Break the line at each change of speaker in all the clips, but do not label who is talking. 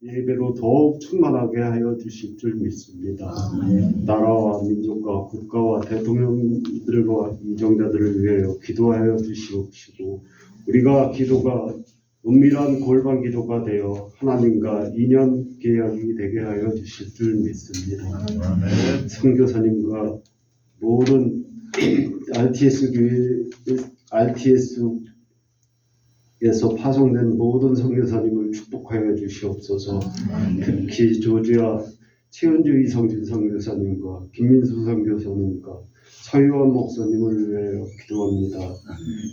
예배로 더욱 충만하게 하여 주실 줄 믿습니다. 나라와 민족과 국가와 대통령들과 이정자들을 위하여 기도하여 주시옵시고 우리가 기도가 은밀한 골방 기도가 되어 하나님과 인연 계약이 되게 하여 주실 줄 믿습니다. 선교사님과 모든 RTS에서 파송된 모든 선교사님을 축복하여 주시옵소서. 특히 조지아 최은주 이성진 선교사님과 김민수 선교사님과 서유원 목사님을 위하여 기도합니다.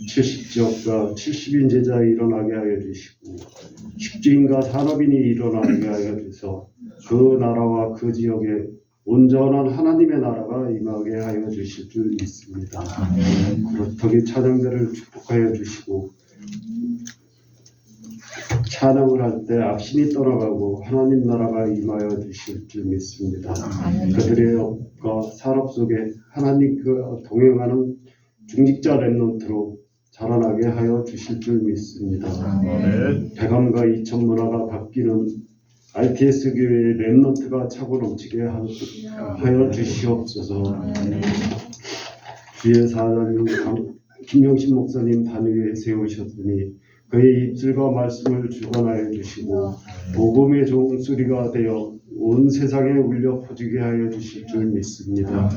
70지역과 70인 제자 일어나게 하여 주시고 식주인과 산업인이 일어나게 하여 주셔서 그 나라와 그 지역에 온전한 하나님의 나라가 임하게 하여 주실 줄 믿습니다. 그렇더니 찬양대를 축복하여 주시고 찬양을 할 때 악신이 떠나가고 하나님 나라가 임하여 주실 줄 믿습니다. 그들의 업과 산업 속에 하나님과 동행하는 중직자 렘넌트로 자라나게 하여 주실 줄 믿습니다. 백암과 이천 문화가 바뀌는 RTS 교회의 렘넌트가 차고 넘치게 하여 주시옵소서. 주의 사장님 김영신 목사님 단위에 세우셨으니 그의 입술과 말씀을 주관하여 주시고 복음의 종소리가 되어 온 세상에 울려 퍼지게 하여 주실 줄 믿습니다.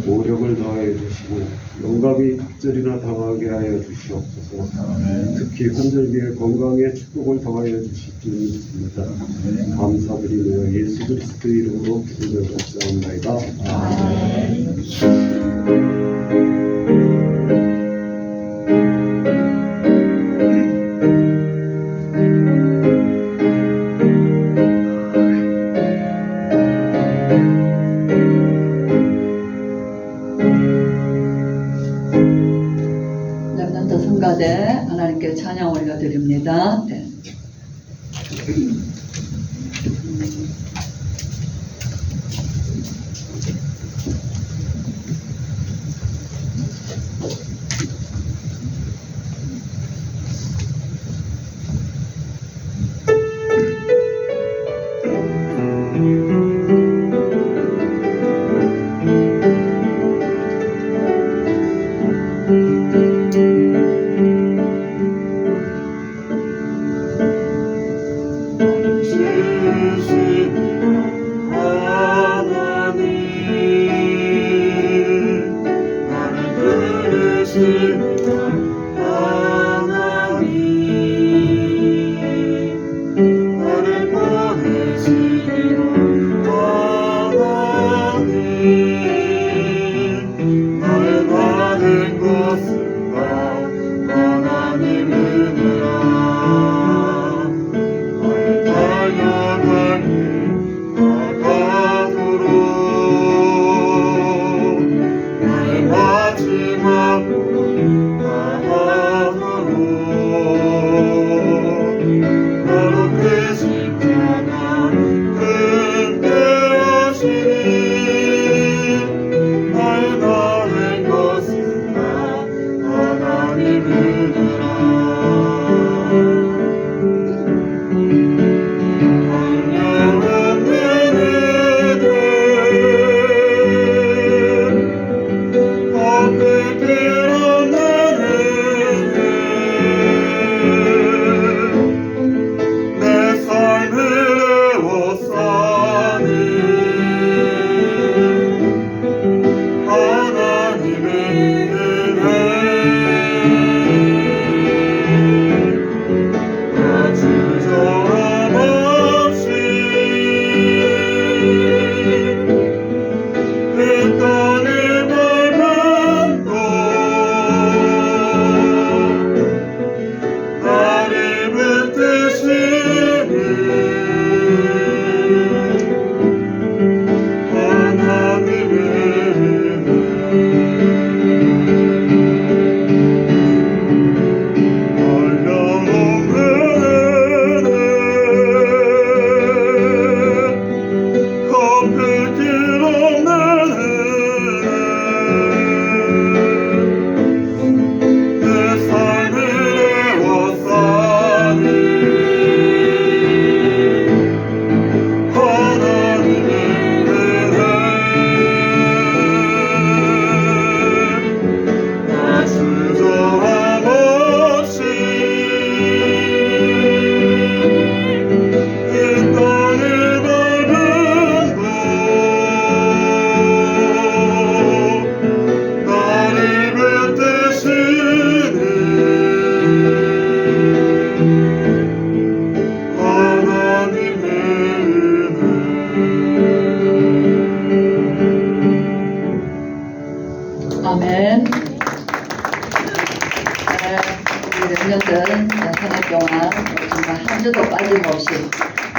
오력을 더하여 주시고 영감이 각절이나 더하게 하여 주시옵소서. 특히 환절기에 건강에 축복을 더하여 주실 줄 믿습니다. 감사드리며 예수 그리스도 이름으로 기도드렸사옵나이다.
렘넌트 성가대 하나님께 찬양 올려드립니다. 네.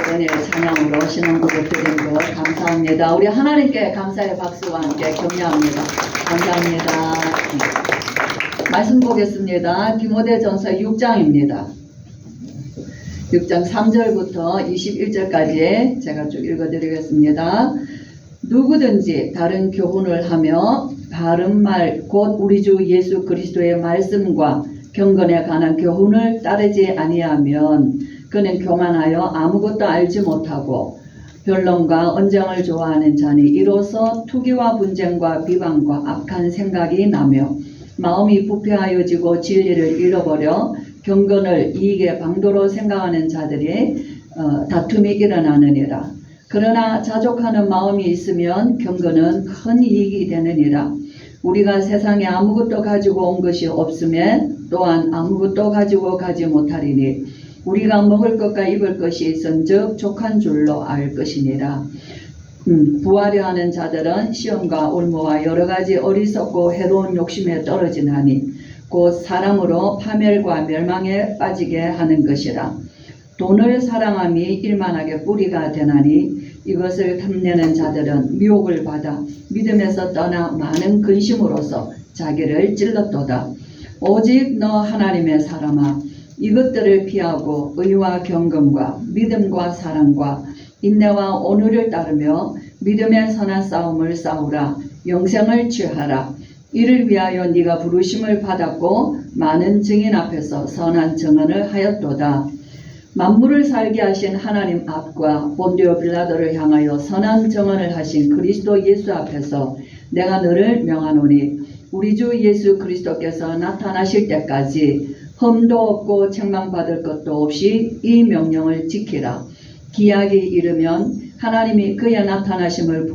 은혜의 찬양으로 신앙고백 드린 것 감사합니다. 우리 하나님께 감사의 박수와 함께 격려합니다. 감사합니다. 말씀 보겠습니다. 디모데전서 6장입니다. 6장 3절부터 21절까지 제가 쭉 읽어드리겠습니다. 누구든지 다른 교훈을 하며 바른 말 곧 우리 주 예수 그리스도의 말씀과 경건에 관한 교훈을 따르지 아니하면 그는 교만하여 아무것도 알지 못하고 변론과 언쟁을 좋아하는 자니 이로써 투기와 분쟁과 비방과 악한 생각이 나며 마음이 부패하여지고 진리를 잃어버려 경건을 이익의 방도로 생각하는 자들이 다툼이 일어나느니라. 그러나 자족하는 마음이 있으면 경건은 큰 이익이 되느니라. 우리가 세상에 아무것도 가지고 온 것이 없음에 또한 아무것도 가지고 가지 못하리니 우리가 먹을 것과 입을 것이 있은즉 족한 줄로 알 것이니라. 부하려 하는 자들은 시험과 올무와 여러 가지 어리석고 해로운 욕심에 떨어지나니 곧 사람으로 파멸과 멸망에 빠지게 하는 것이라. 돈을 사랑함이 일만하게 뿌리가 되나니 이것을 탐내는 자들은 미혹을 받아 믿음에서 떠나 많은 근심으로서 자기를 찔렀도다. 오직 너 하나님의 사람아 이것들을 피하고 의와 경건과 믿음과 사랑과 인내와 온유를 따르며 믿음의 선한 싸움을 싸우라. 영생을 취하라. 이를 위하여 네가 부르심을 받았고 많은 증인 앞에서 선한 증언을 하였도다. 만물을 살게 하신 하나님 앞과 본디오 빌라도를 향하여 선한 증언을 하신 그리스도 예수 앞에서 내가 너를 명하노니 우리 주 예수 그리스도께서 나타나실 때까지 흠도 없고 책망받을 것도 없이 이 명령을 지키라. 기약이 이르면 하나님이 그의 나타나심을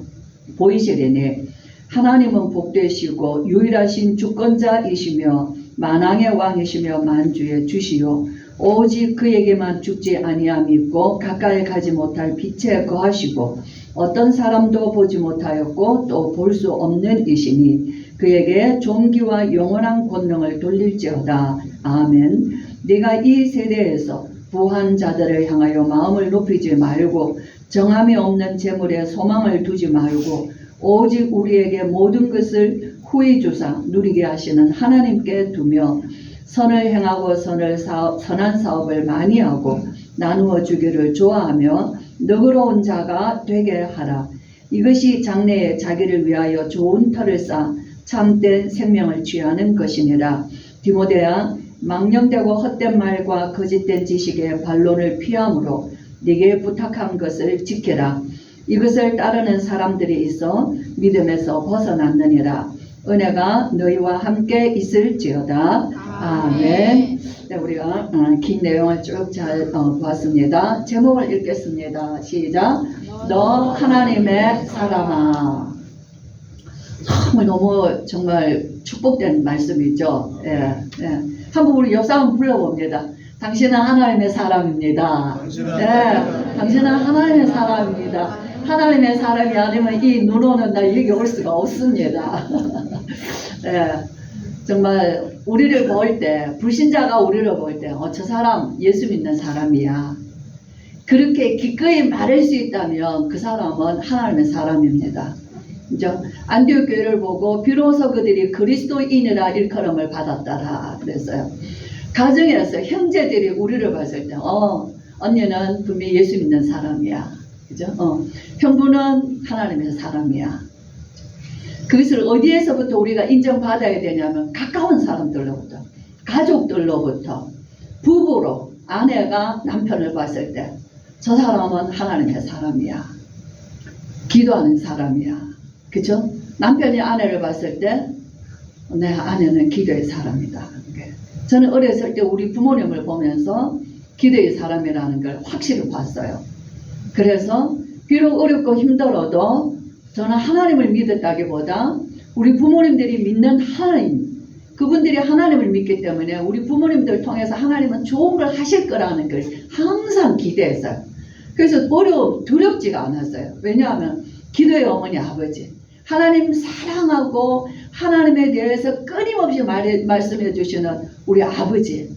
보이시리니 하나님은 복되시고 유일하신 주권자이시며 만왕의 왕이시며 만주의 주시요 오직 그에게만 죽지 아니함이 있고 가까이 가지 못할 빛에 거하시고 어떤 사람도 보지 못하였고 또 볼 수 없는 이시니 그에게 존귀와 영원한 권능을 돌릴지어다. 아멘. 네가 이 세대에서 부한 자들을 향하여 마음을 높이지 말고 정함이 없는 재물에 소망을 두지 말고 오직 우리에게 모든 것을 후히 주사 누리게 하시는 하나님께 두며 선을 행하고 선한 사업을 많이 하고 나누어 주기를 좋아하며 너그러운 자가 되게 하라. 이것이 장래에 자기를 위하여 좋은 터를 쌓아 참된 생명을 취하는 것이니라. 디모데야 망령되고 헛된 말과 거짓된 지식의 반론을 피함으로 네게 부탁한 것을 지켜라. 이것을 따르는 사람들이 있어 믿음에서 벗어났느니라. 은혜가 너희와 함께 있을지어다. 아멘. 네, 우리가 긴 내용을 쭉 잘 보았습니다. 제목을 읽겠습니다. 시작. 너 하나님의 사람아. 정말 축복된 말씀이죠. 예, 예. 한번 우리 옆 사람 불러봅니다. 당신은 하나님의 사람입니다. 당신은 하나님의 사람입니다. 하나님의 사람이 아니면 이 눈 오는 날 여기 올 수가 없습니다. 예, 정말 우리를 볼 때, 불신자가 우리를 볼 때, 저 사람 예수 믿는 사람이야. 그렇게 기꺼이 말할 수 있다면 그 사람은 하나님의 사람입니다. 그죠? 안디옥 교회를 보고 비로소 그들이 그리스도인이라 일컬음을 받았다라 그랬어요. 가정에서 형제들이 우리를 봤을 때, 언니는 분명히 예수 믿는 사람이야. 그죠? 형부는 하나님의 사람이야. 그것을 어디에서부터 우리가 인정받아야 되냐면 가까운 사람들로부터, 가족들로부터, 부부로 아내가 남편을 봤을 때 저 사람은 하나님의 사람이야. 기도하는 사람이야. 그죠? 남편이 아내를 봤을 때 내 아내는 기도의 사람이다. 저는 어렸을 때 우리 부모님을 보면서 기도의 사람이라는 걸 확실히 봤어요. 그래서 비록 어렵고 힘들어도 저는 하나님을 믿었다기보다 우리 부모님들이 믿는 하나님, 그분들이 하나님을 믿기 때문에 우리 부모님들 통해서 하나님은 좋은 걸 하실 거라는 걸 항상 기대했어요. 그래서 두렵지가 않았어요. 왜냐하면 기도의 어머니 아버지, 하나님 사랑하고 하나님에 대해서 끊임없이 말씀해 주시는 우리 아버지,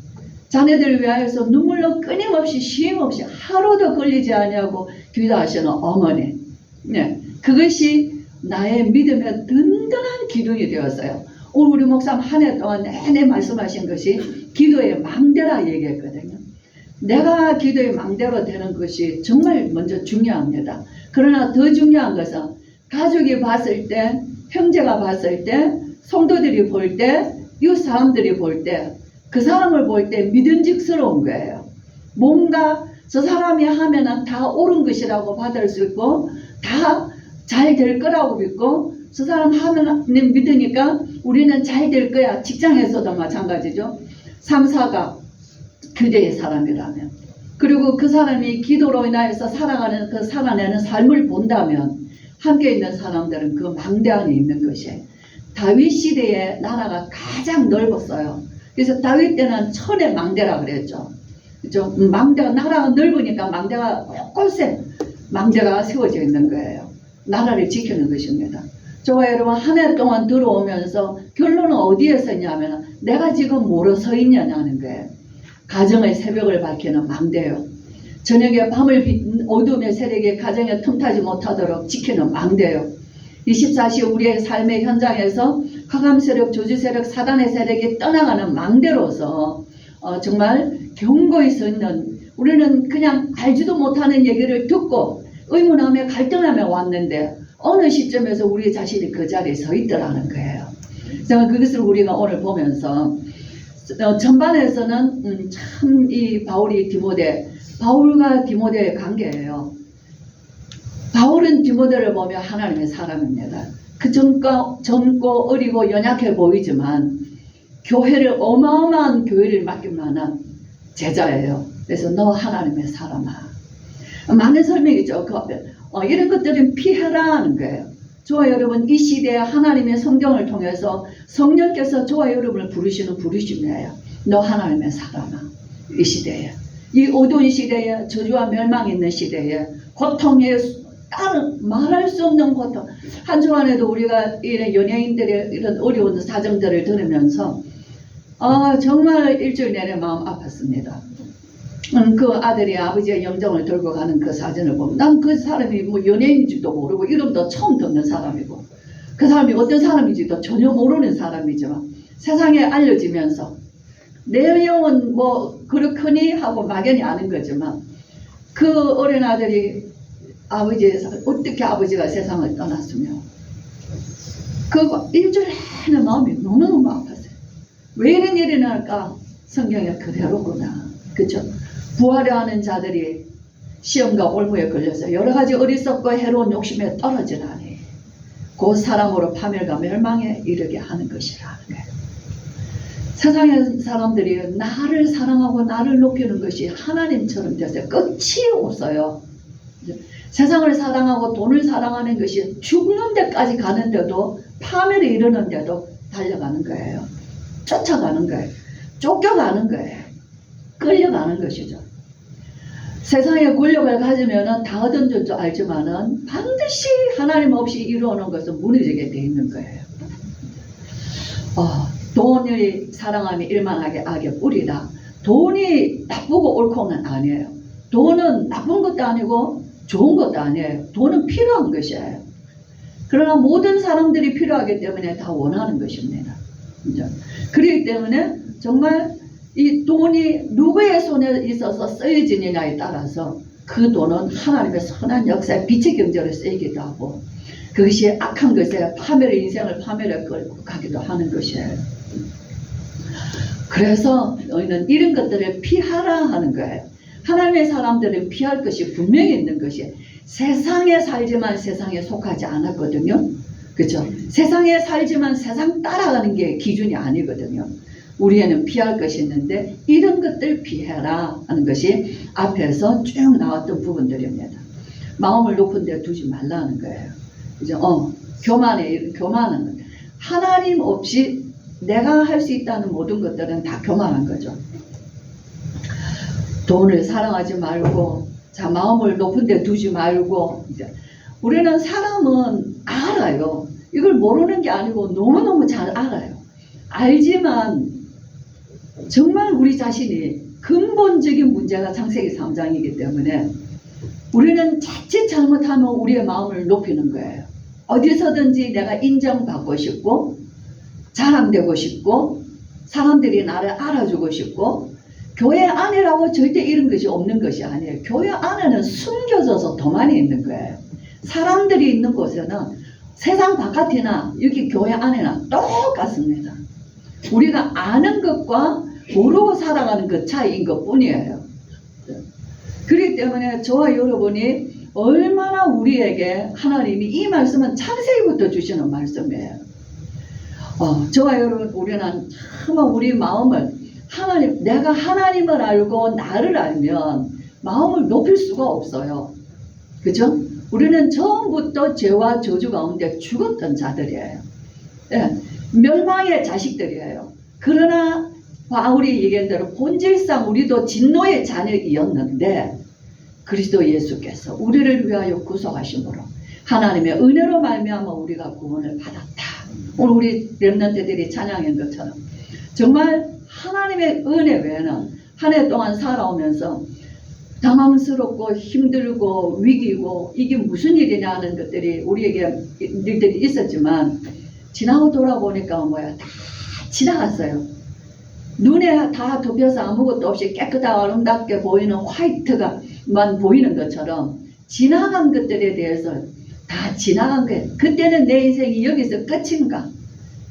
자녀들을 위하여서 눈물로 끊임없이 쉼없이 하루도 걸리지 아니하고 기도하시는 어머니. 네, 그것이 나의 믿음의 든든한 기둥이 되었어요. 오늘 우리 목사님 한 해 동안 내내 말씀하신 것이 기도의 망대라 얘기했거든요. 내가 기도의 망대로 되는 것이 정말 먼저 중요합니다. 그러나 더 중요한 것은 가족이 봤을 때, 형제가 봤을 때, 성도들이 볼 때, 이웃 사람들이 볼 때, 그 사람을 볼 때 믿음직스러운 거예요. 뭔가 저 사람이 하면은 다 옳은 것이라고 받을 수 있고 다 잘 될 거라고 믿고 저 사람 하면 믿으니까 우리는 잘 될 거야. 직장에서도 마찬가지죠. 3, 4가 교대의 사람이라면, 그리고 그 사람이 기도로 인하여서 살아가는 그 살아내는 삶을 본다면 함께 있는 사람들은 그 망대 안에 있는 것이에요. 다윗 시대에 나라가 가장 넓었어요. 그래서 다윗 때는 천의 망대라 그랬죠. 그죠? 망대가, 나라가 넓으니까 망대가 곳곳에 망대가 세워져 있는 거예요. 나라를 지키는 것입니다. 저와 여러분 한 해 동안 들어오면서 결론은 어디에 서 있냐면 내가 지금 뭐로 서 있냐는 거예요. 가정의 새벽을 밝히는 망대요. 저녁에 밤을 어둠의 세력에 가정에 틈타지 못하도록 지키는 망대요. 24시 우리의 삶의 현장에서 흑암 세력, 저주 세력, 사단의 세력이 떠나가는 망대로서 정말 경고히 서 있는, 우리는 그냥 알지도 못하는 얘기를 듣고 의문하며 갈등하며 왔는데 어느 시점에서 우리 자신이 그 자리에 서 있더라는 거예요. 그래서 그것을 우리가 오늘 보면서 전반에서는 참 이 바울이 바울과 디모데의 관계예요. 바울은 디모데를 보며 하나님의 사람입니다. 그 젊고 어리고 연약해 보이지만 교회를, 어마어마한 교회를 맡길 만한 제자예요. 그래서 너 하나님의 사람아. 많은 설명이죠. 이런 것들은 피해라 하는 거예요. 저와 여러분, 이 시대에 하나님의 성경을 통해서 성령께서 저와 여러분을 부르시는 부르심이에요. 너 하나님의 사람아. 이 시대에, 이 어두운 시대에, 저주와 멸망이 있는 시대에, 고통에 다른 말할 수 없는 고통. 한 주간에도 우리가 이런 연예인들의 이런 어려운 사정들을 들으면서 정말 일주일 내내 마음 아팠습니다. 그 아들이 아버지의 영정을 들고 가는 그 사진을 보면 난 그 사람이 뭐 연예인인지도 모르고 이름도 처음 듣는 사람이고 그 사람이 어떤 사람인지도 전혀 모르는 사람이지만 세상에 알려지면서 내 영은 뭐 그렇거니 하고 막연히 아는 거지만 그 어린 아들이 어떻게 아버지가 세상을 떠났으며 그 일주일 내내 마음이 너무너무 아팠어요. 왜 이런 일이 날까? 성경에 그대로구나. 그렇죠? 부하려 하는 자들이 시험과 올무에 걸려서 여러 가지 어리석고 해로운 욕심에 떨어지나니 그 사람으로 파멸과 멸망에 이르게 하는 것이라는 거예요. 세상의 사람들이 나를 사랑하고 나를 높이는 것이 하나님처럼 돼서 끝이 없어요. 세상을 사랑하고 돈을 사랑하는 것이 죽는 데까지 가는데도, 파멸에 이르는데도 달려가는 거예요. 쫓아가는 거예요. 쫓겨가는 거예요. 끌려가는 것이죠. 세상의 권력을 가지면 다 얻은 줄 알지만은 반드시 하나님 없이 이루어놓은 것은 무너지게 돼 있는 거예요. 돈을 사랑함이 일만하게 악의 뿌리다. 돈이 나쁘고 옳고는 아니에요. 돈은 나쁜 것도 아니고 좋은 것도 아니에요. 돈은 필요한 것이에요. 그러나 모든 사람들이 필요하기 때문에 다 원하는 것입니다. 그렇죠? 그렇기 때문에 정말 이 돈이 누구의 손에 있어서 쓰여지느냐에 따라서 그 돈은 하나님의 선한 역사에 빛의 경제로 쓰이기도 하고 그것이 악한 것에 파멸의 인생을 파멸에 끌고 가기도 하는 것이에요. 그래서 너희는 이런 것들을 피하라 하는 거예요. 하나님의 사람들은 피할 것이 분명히 있는 것이 세상에 살지만 세상에 속하지 않았거든요. 그렇죠? 세상에 살지만 세상 따라가는 게 기준이 아니거든요. 우리에는 피할 것이 있는데 이런 것들 피해라 하는 것이 앞에서 쭉 나왔던 부분들입니다. 마음을 높은 데 두지 말라는 거예요. 그죠? 교만은 하나님 없이 내가 할 수 있다는 모든 것들은 다 교만한 거죠. 돈을 사랑하지 말고, 자, 마음을 높은 데 두지 말고, 이제 우리는 사람은 알아요. 이걸 모르는 게 아니고 너무너무 잘 알아요. 알지만 정말 우리 자신이 근본적인 문제가 창세기 3장이기 때문에 우리는 자칫 잘못하면 우리의 마음을 높이는 거예요. 어디서든지 내가 인정받고 싶고 자랑되고 싶고 사람들이 나를 알아주고 싶고, 교회 안이라고 절대 이런 것이 없는 것이 아니에요. 교회 안에는 숨겨져서 더 많이 있는 거예요. 사람들이 있는 곳에는 세상 바깥이나 여기 교회 안에나 똑같습니다. 우리가 아는 것과 모르고 살아가는 그 차이인 것 뿐이에요. 그렇기 때문에 저와 여러분이 얼마나 우리에게 하나님이 이 말씀은 창세기부터 주시는 말씀이에요. 저와 여러분, 우리는 정말 우리 마음을 내가 하나님을 알고 나를 알면 마음을 높일 수가 없어요. 그죠? 우리는 처음부터 죄와 저주 가운데 죽었던 자들이에요. 예, 멸망의 자식들이에요. 그러나 바울이 얘기한 대로 본질상 우리도 진노의 자녀이었는데 그리스도 예수께서 우리를 위하여 구속하심으로 하나님의 은혜로 말미암아 우리가 구원을 받았다. 오늘 우리 렘넌트들이 찬양한 것처럼 정말 하나님의 은혜 외에는 한 해 동안 살아오면서 당황스럽고 힘들고 위기고 이게 무슨 일이냐 하는 것들이 우리에게 일들이 있었지만 지나고 돌아보니까 다 지나갔어요. 눈에 다 덮여서 아무것도 없이 깨끗하고 아름답게 보이는 화이트가만 보이는 것처럼 지나간 것들에 대해서 다 지나간 거예요. 그때는 내 인생이 여기서 끝인가?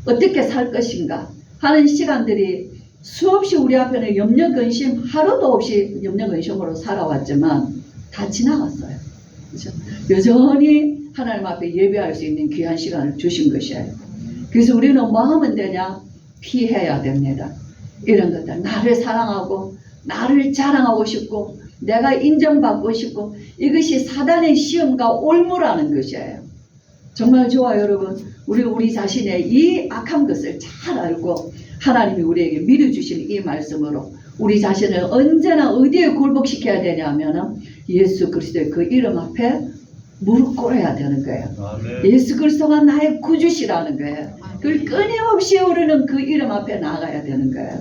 어떻게 살 것인가? 하는 시간들이 수없이 우리 앞에는 염려 근심 하루도 없이 염려 근심으로 살아왔지만 다 지나갔어요. 그렇죠? 여전히 하나님 앞에 예배할 수 있는 귀한 시간을 주신 것이에요. 그래서 우리는 뭐 하면 되냐? 피해야 됩니다. 이런 것들, 나를 사랑하고 나를 자랑하고 싶고 내가 인정받고 싶고, 이것이 사단의 시험과 올무라는 것이에요. 정말 저와 여러분, 우리 자신의 이 악한 것을 잘 알고 하나님이 우리에게 믿어주신 이 말씀으로 우리 자신을 언제나 어디에 굴복시켜야 되냐면 예수 그리스도의 그 이름 앞에 무릎 꿇어야 되는 거예요. 아멘. 예수 그리스도가 나의 구주시라는 거예요. 그걸 끊임없이 우리는 그 이름 앞에 나가야 되는 거예요.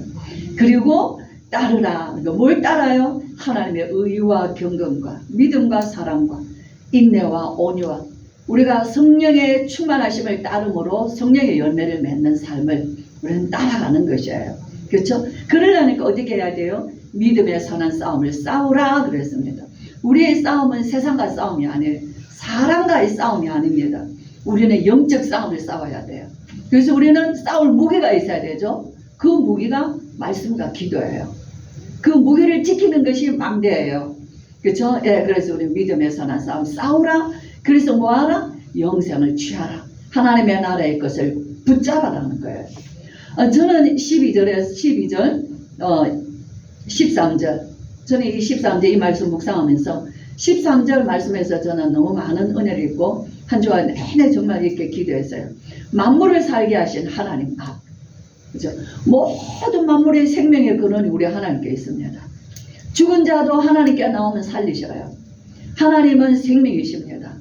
그리고 따르라. 뭘 따라요? 하나님의 의와 경건과 믿음과 사랑과 인내와 온유와 우리가 성령의 충만하심을 따름으로 성령의 열매를 맺는 삶을 우리는 따라가는 것이에요. 그렇죠? 그러려니까 어떻게 해야 돼요? 믿음의 선한 싸움을 싸우라 그랬습니다. 우리의 싸움은 세상과 싸움이 아니에요. 사람과의 싸움이 아닙니다. 우리는 영적 싸움을 싸워야 돼요. 그래서 우리는 싸울 무기가 있어야 되죠. 그 무기가 말씀과 기도예요. 그 무기를 지키는 것이 망대예요. 그렇죠? 예, 그래서 우리 믿음의 선한 싸움 싸우라. 그래서 뭐하라? 영생을 취하라. 하나님의 나라의 것을 붙잡아라는 거예요. 저는 12절, 13절, 저는 이 13절 이 말씀 묵상하면서 13절 말씀에서 저는 너무 많은 은혜를 입고 한 주간 내내 정말 이렇게 기도했어요. 만물을 살게 하신 하나님 앞. 그죠? 모든 만물의 생명의 근원이 우리 하나님께 있습니다. 죽은 자도 하나님께 나오면 살리셔요. 하나님은 생명이십니다.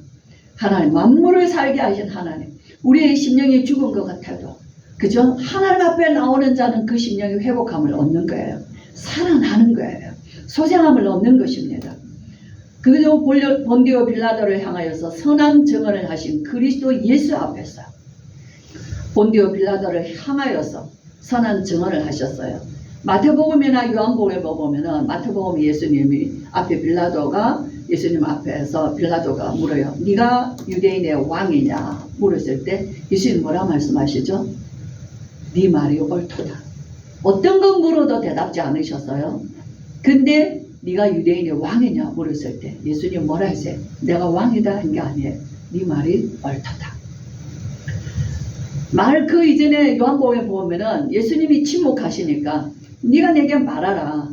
하나님, 만물을 살게 하신 하나님. 우리의 심령이 죽은 것 같아도, 그죠? 하나님 앞에 나오는 자는 그 심령이 회복함을 얻는 거예요. 살아나는 거예요. 소생함을 얻는 것입니다. 그리고 본디오 빌라도를 향하여서 선한 증언을 하신 그리스도 예수 앞에서 본디오 빌라도를 향하여서 선한 증언을 하셨어요. 마태복음이나 요한복음에 보면은 마태복음 예수님이 앞에 빌라도가 예수님 앞에서 빌라도가 물어요. 네가 유대인의 왕이냐 물었을 때 예수님 뭐라 말씀하시죠? 네 말이 옳도다. 어떤 건 물어도 대답지 않으셨어요. 근데 네가 유대인의 왕이냐 물었을 때 예수님 뭐라 했어요? 내가 왕이다 한 게 아니에요. 네 말이 옳도다. 말 그 이전에 요한복음에 보면은 예수님이 침묵하시니까 네가 내게 말하라.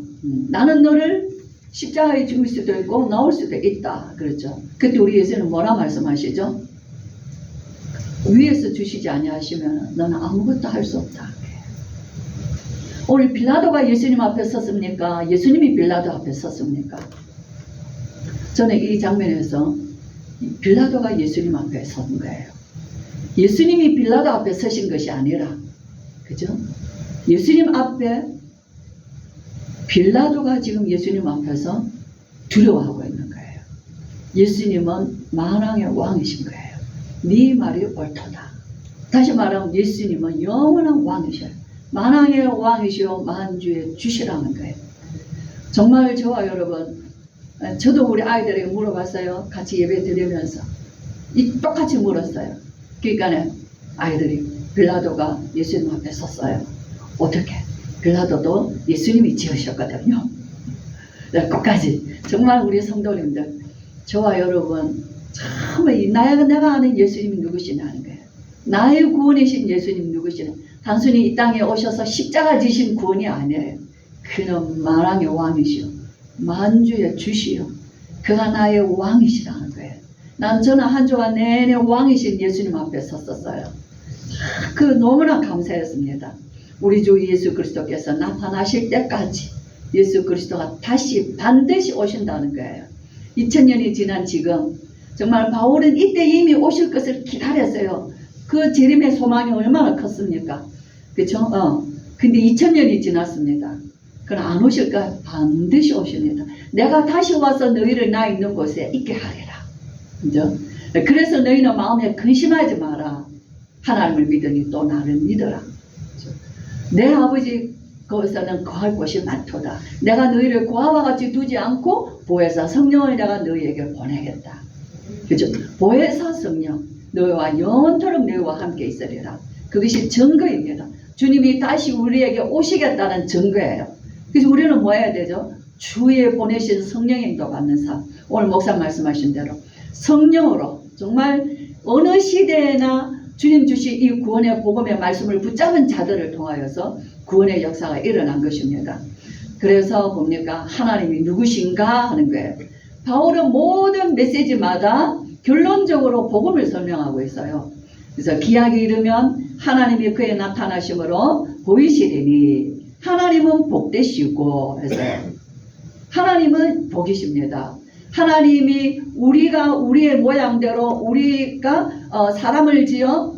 나는 너를 십자가에 죽을 수도 있고 나올 수도 있다. 그렇죠. 그때 우리 예수님 뭐라 말씀하시죠? 위에서 주시지 아니하시면 너는 아무것도 할 수 없다. 오늘 빌라도가 예수님 앞에 섰습니까? 예수님이 빌라도 앞에 섰습니까? 저는 이 장면에서 빌라도가 예수님 앞에 선 거예요. 예수님이 빌라도 앞에 서신 것이 아니라, 그죠? 예수님 앞에 빌라도가 지금 예수님 앞에서 두려워하고 있는 거예요. 예수님은 만왕의 왕이신 거예요. 네 말이 옳도다. 다시 말하면 예수님은 영원한 왕이셔요. 만왕의 왕이시오 만주의 주시라는 거예요. 정말 저와 여러분, 저도 우리 아이들에게 물어봤어요. 같이 예배 드리면서 똑같이 물었어요. 그러니까 아이들이 빌라도가 예수님 앞에 섰어요. 어떻게? 빌라도도 예수님이 지으셨거든요. 끝까지 정말 우리 성도님들, 저와 여러분 정말 내가 아는 예수님이 누구시냐는 거예요. 나의 구원이신 예수님 누구시냐? 단순히 이 땅에 오셔서 십자가 지신 구원이 아니에요. 그는 만왕의 왕이시오 만주의 주시오. 그가 나의 왕이시라는 거예요. 저는 한 주간 내내 왕이신 예수님 앞에 섰었어요. 그 너무나 감사했습니다. 우리 주 예수 그리스도께서 나타나실 때까지 예수 그리스도가 다시 반드시 오신다는 거예요. 2000년이 지난 지금 정말 바울은 이때 이미 오실 것을 기다렸어요. 그 재림의 소망이 얼마나 컸습니까? 그쵸? 근데 2000년이 지났습니다. 그럼 안 오실까? 반드시 오십니다. 내가 다시 와서 너희를 나 있는 곳에 있게 하리라. 그죠? 그래서 너희는 마음에 근심하지 마라. 하나님을 믿으니 또 나를 믿어라. 그죠? 내 아버지 거기서는 거할 곳이 많도다. 내가 너희를 고아와 같이 두지 않고 보혜사 성령을 내가 너희에게 보내겠다. 그죠? 보혜사 성령 너희와 영원토록 너희와 함께 있으리라. 그것이 증거입니다. 주님이 다시 우리에게 오시겠다는 증거예요. 그래서 우리는 뭐 해야 되죠? 주에 보내신 성령의 인도 받는 삶. 오늘 목사 말씀하신 대로 성령으로 정말 어느 시대에나 주님 주신 이 구원의 복음의 말씀을 붙잡은 자들을 통하여서 구원의 역사가 일어난 것입니다. 그래서 뭡니까? 하나님이 누구신가 하는 거예요. 바울은 모든 메시지마다 결론적으로 복음을 설명하고 있어요. 그래서 기약이 이르면 하나님이 그에 나타나심으로 보이시리니 하나님은 복되시고 해서요. 하나님은 복이십니다. 하나님이 우리가 우리의 모양대로 우리가 사람을 지어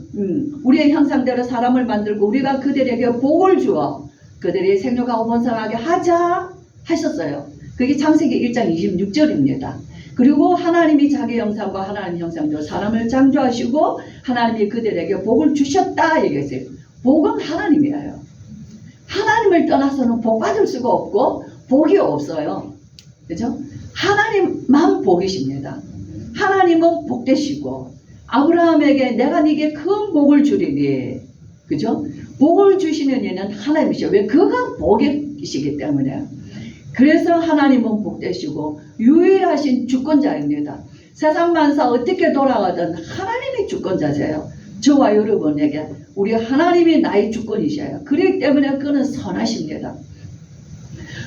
우리의 형상대로 사람을 만들고 우리가 그들에게 복을 주어 그들이 생육하고 번성하게 하자 하셨어요. 그게 창세기 1장 26절입니다. 그리고 하나님이 자기 형상과 하나님 형상대로 사람을 창조하시고 하나님이 그들에게 복을 주셨다 얘기했어요. 복은 하나님이에요. 하나님을 떠나서는 복 받을 수가 없고 복이 없어요. 그죠? 하나님만 복이십니다. 하나님은 복되시고 아브라함에게 내가 네게 큰 복을 주리니 그죠? 복을 주시는 이는 하나님이시죠. 왜? 그가 복이시기 때문에. 그래서 하나님은 복되시고 유일하신 주권자입니다. 세상 만사 어떻게 돌아가든 하나님이 주권자세요. 저와 여러분에게 우리 하나님이 나의 주권이셔요. 그렇기 때문에 그는 선하십니다.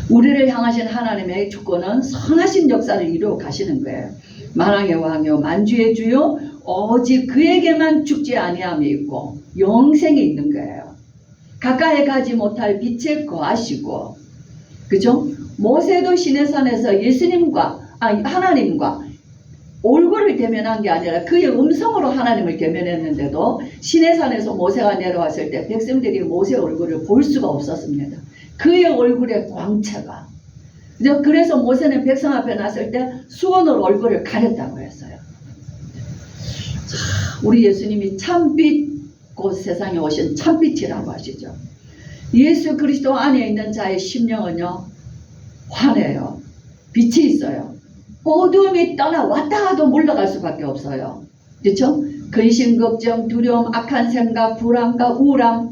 우리를 향하신 하나님의 주권은 선하신 역사를 이루어 가시는 거예요. 만왕의 왕이요 만주의 주요 오직 그에게만 죽지 아니함이 있고 영생이 있는 거예요. 가까이 가지 못할 빛에 거하시고 그죠? 모세도 시내산에서 하나님과 얼굴을 대면한 게 아니라 그의 음성으로 하나님을 대면했는데도 시내산에서 모세가 내려왔을 때 백성들이 모세 얼굴을 볼 수가 없었습니다. 그의 얼굴의 광채가. 그래서 모세는 백성 앞에 났을 때 수건으로 얼굴을 가렸다고 했어요. 우리 예수님이 참빛, 곧 세상에 오신 참빛이라고 하시죠. 예수 그리스도 안에 있는 자의 심령은요 환해요. 빛이 있어요. 어둠이 떠나 왔다 가도 물러갈 수밖에 없어요. 그렇죠? 근심, 걱정, 두려움, 악한 생각, 불안과 우울함.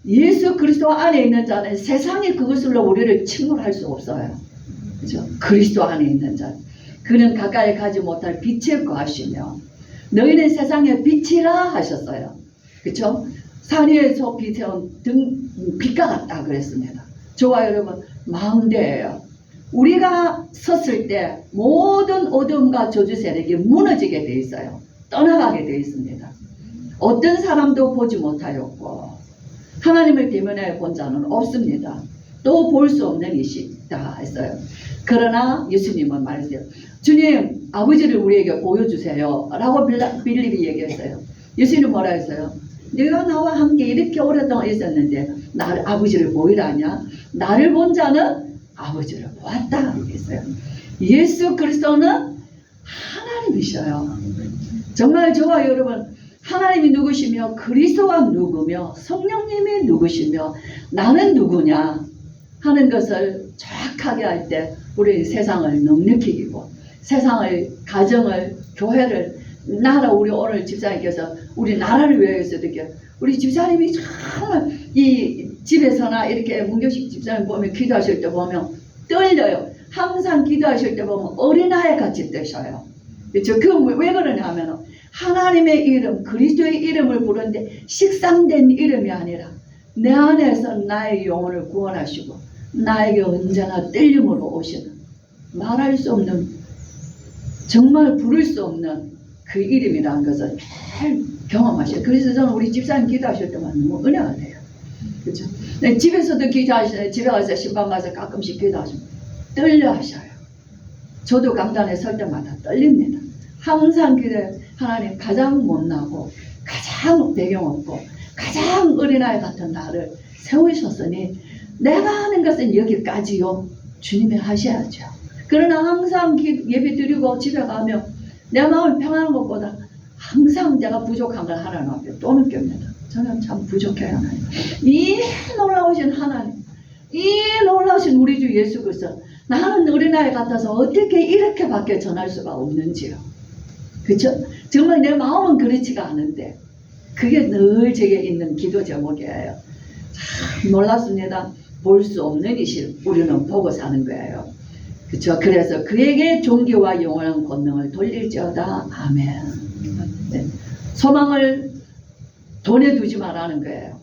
예수 그리스도 안에 있는 자는 세상이 그것으로 우리를 침몰할 수 없어요. 그렇죠? 그리스도 안에 있는 자. 그는 가까이 가지 못할 빛에 거하시며 너희는 세상의 빛이라 하셨어요. 그렇죠? 산 위에서 빛에온 빛과 같다 그랬습니다. 저와 여러분 망대예요. 우리가 섰을 때 모든 어둠과 저주 세력이 무너지게 돼 있어요. 떠나가게 돼 있습니다. 어떤 사람도 보지 못하였고 하나님을 대면해 본 자는 없습니다. 또 볼 수 없는 이시다 했어요. 그러나 예수님은 말했어요. 주님 아버지를 우리에게 보여주세요 라고 빌립이 얘기했어요. 예수님은 뭐라 했어요? 네가 나와 함께 이렇게 오랫동안 있었는데 나를 아버지를 보이라냐? 나를 본 자는 아버지를 보았다 그랬어요. 예수 그리스도는 하나님이셔요. 정말 저와 여러분, 하나님이 누구시며 그리스도가 누구며 성령님이 누구시며 나는 누구냐 하는 것을 정확하게 할 때 우리 세상을 넉넉히 이기고 세상을, 가정을, 교회를, 나라, 우리 오늘 집사님께서 우리 나라를 위해서도 우리 집사님이 정말 이 집에서나 이렇게 문교식 집사님 보면 기도하실 때 보면 떨려요. 항상 기도하실 때 보면 어린아이 같이 뜨셔요. 그렇죠? 그 왜 그러냐 하면 하나님의 이름, 그리스도의 이름을 부르는데 식상된 이름이 아니라 내 안에서 나의 영혼을 구원하시고 나에게 언제나 떨림으로 오시는, 말할 수 없는, 정말 부를 수 없는 그 이름이라는 것을 잘 경험하셔요. 그래서 저는 우리 집사님 기도하실 때만 너무 은혜가 돼요. 그렇죠? 집에서도 기도하시잖아요. 집에 가서 신방 가서 가끔씩 기도하시면 떨려 하셔요. 저도 강단에 설 때마다 떨립니다. 항상 기도해. 하나님, 가장 못나고 가장 배경 없고 가장 어린아이 같은 나를 세우셨으니 내가 하는 것은 여기까지요. 주님이 하셔야죠. 그러나 항상 예배 드리고 집에 가면 내 마음이 평안한 것보다 항상 내가 부족한 걸 하나님 앞에 또 느낍니다. 저는 참 부족해요. 하나님. 이 놀라우신 하나님, 이 놀라우신 우리 주 예수 그리스도, 나는 어린아이 같아서 어떻게 이렇게밖에 전할 수가 없는지요. 그렇죠? 정말 내 마음은 그렇지가 않은데 그게 늘 제게 있는 기도 제목이에요. 참 놀랍습니다. 볼 수 없는 이실 우리는 보고 사는 거예요. 그렇죠? 그래서 그에게 존귀와 영원한 권능을 돌릴지어다. 아멘. 네. 소망을 돈에 두지 말라는 거예요.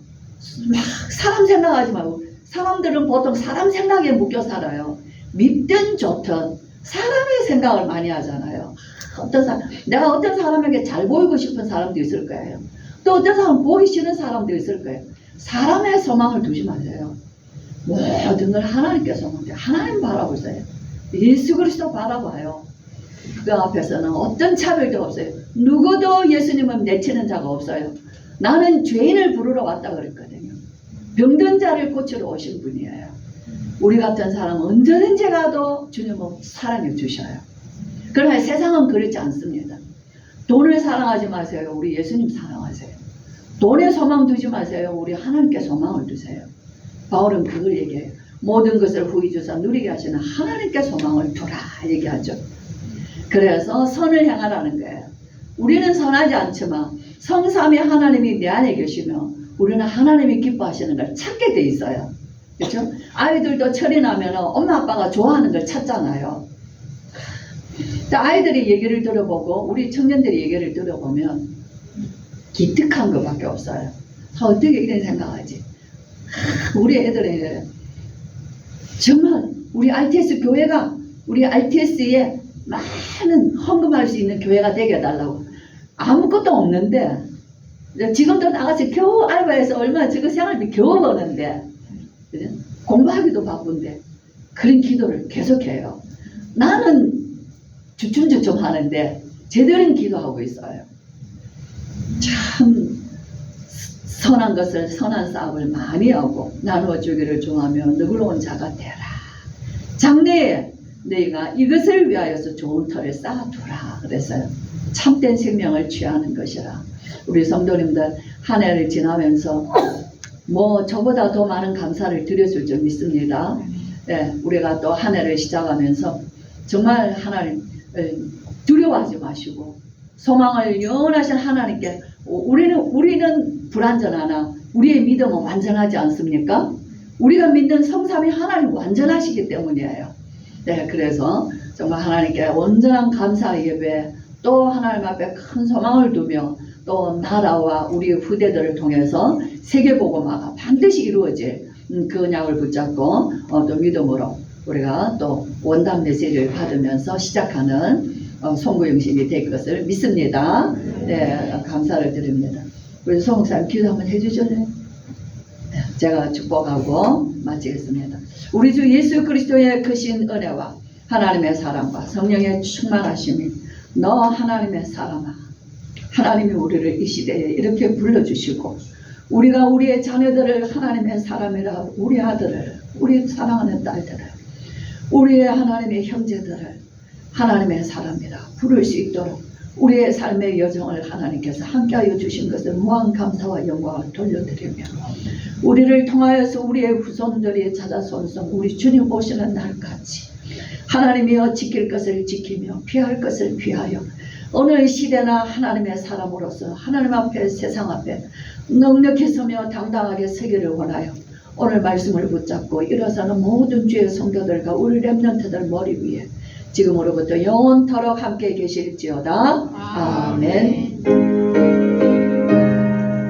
막 사람 생각하지 말고, 사람들은 보통 사람 생각에 묶여 살아요. 밉든 좋든 사람의 생각을 많이 하잖아요. 어떤 사람, 내가 어떤 사람에게 잘 보이고 싶은 사람도 있을 거예요. 또 어떤 사람은 보기 싫은 사람도 있을 거예요. 사람의 소망을 두지 마세요. 모든 걸 하나님께 소망해요. 하나님 바라보세요. 예수 그리스도 바라봐요. 그 앞에서는 어떤 차별도 없어요. 누구도 예수님은 내치는 자가 없어요. 나는 죄인을 부르러 왔다 그랬거든요. 병든 자를 고치러 오신 분이에요. 우리 같은 사람은 언제든지 가도 주님은 사랑해 주셔요. 그러나 세상은 그렇지 않습니다. 돈을 사랑하지 마세요. 우리 예수님 사랑하세요. 돈에 소망 두지 마세요. 우리 하나님께 소망을 두세요. 바울은 그걸 얘기해요. 모든 것을 후히 주사 누리게 하시는 하나님께 소망을 두라 얘기하죠. 그래서 선을 행하라는 거예요. 우리는 선하지 않지만 성삼위 하나님이 내 안에 계시며 우리는 하나님이 기뻐하시는 걸 찾게 돼 있어요. 그렇죠? 아이들도 철이 나면 엄마 아빠가 좋아하는 걸 찾잖아요. 아이들의 얘기를 들어보고 우리 청년들의 얘기를 들어보면 기특한 것밖에 없어요. 어떻게 이런 생각하지? 우리 애들은 정말 우리 RTS 교회가, 우리 RTS에 많은 헌금할 수 있는 교회가 되게 해달라고. 아무것도 없는데 지금도 나가서 겨우 알바해서 얼마나 저거 생활비 겨우 버는데, 그죠? 공부하기도 바쁜데 그런 기도를 계속해요. 나는 주춤주춤 하는데 제대로 기도하고 있어요. 참 선한 것을, 선한 싸움을 많이 하고 나누어 주기를 좋아하며 너그러운 자가 되라. 장래에 너희가 이것을 위하여서 좋은 터를 쌓아두라 그랬어요. 참된 생명을 취하는 것이라. 우리 성도님들 한 해를 지나면서 뭐 저보다 더 많은 감사를 드렸을 줄 믿습니다. 네, 우리가 또 한 해를 시작하면서 정말 하나님 두려워하지 마시고 소망을 영원하신 하나님께, 우리는 불완전하나 우리의 믿음은 완전하지 않습니까? 우리가 믿는 성삼위 하나님 완전하시기 때문이에요. 네, 그래서 정말 하나님께 온전한 감사 예배, 또 하나님 앞에 큰 소망을 두며 또 나라와 우리 후대들을 통해서 세계복음화가 반드시 이루어질 그 언약을 붙잡고 또 믿음으로 우리가 또 원단 메시지를 받으면서 시작하는 송구영신이 될 것을 믿습니다. 네, 감사를 드립니다. 우리 송 목사님 기도 한번 해주실래요? 네, 제가 축복하고 마치겠습니다. 우리 주 예수 그리스도의 크신 은혜와 하나님의 사랑과 성령의 충만하심이 너 하나님의 사람아, 하나님이 우리를 이 시대에 이렇게 불러주시고 우리가 우리의 자녀들을 하나님의 사람이라, 우리 아들을, 우리 사랑하는 딸들을 우리의 하나님의 형제들을 하나님의 사람이라 부를 수 있도록 우리의 삶의 여정을 하나님께서 함께하여 주신 것을 무한 감사와 영광을 돌려드리며 우리를 통하여서 우리의 후손들이 찾아서 우리 주님 오시는 날까지 하나님이여 지킬 것을 지키며 피할 것을 피하여 어느 시대나 하나님의 사람으로서 하나님 앞에 세상 앞에 넉넉히 서며 당당하게 서기를 원하여 오늘 말씀을 붙잡고 일어서는 모든 주의 성도들과 우리 렘넌트들 머리 위에 지금으로부터 영원토록 함께 계실지어다. 아멘.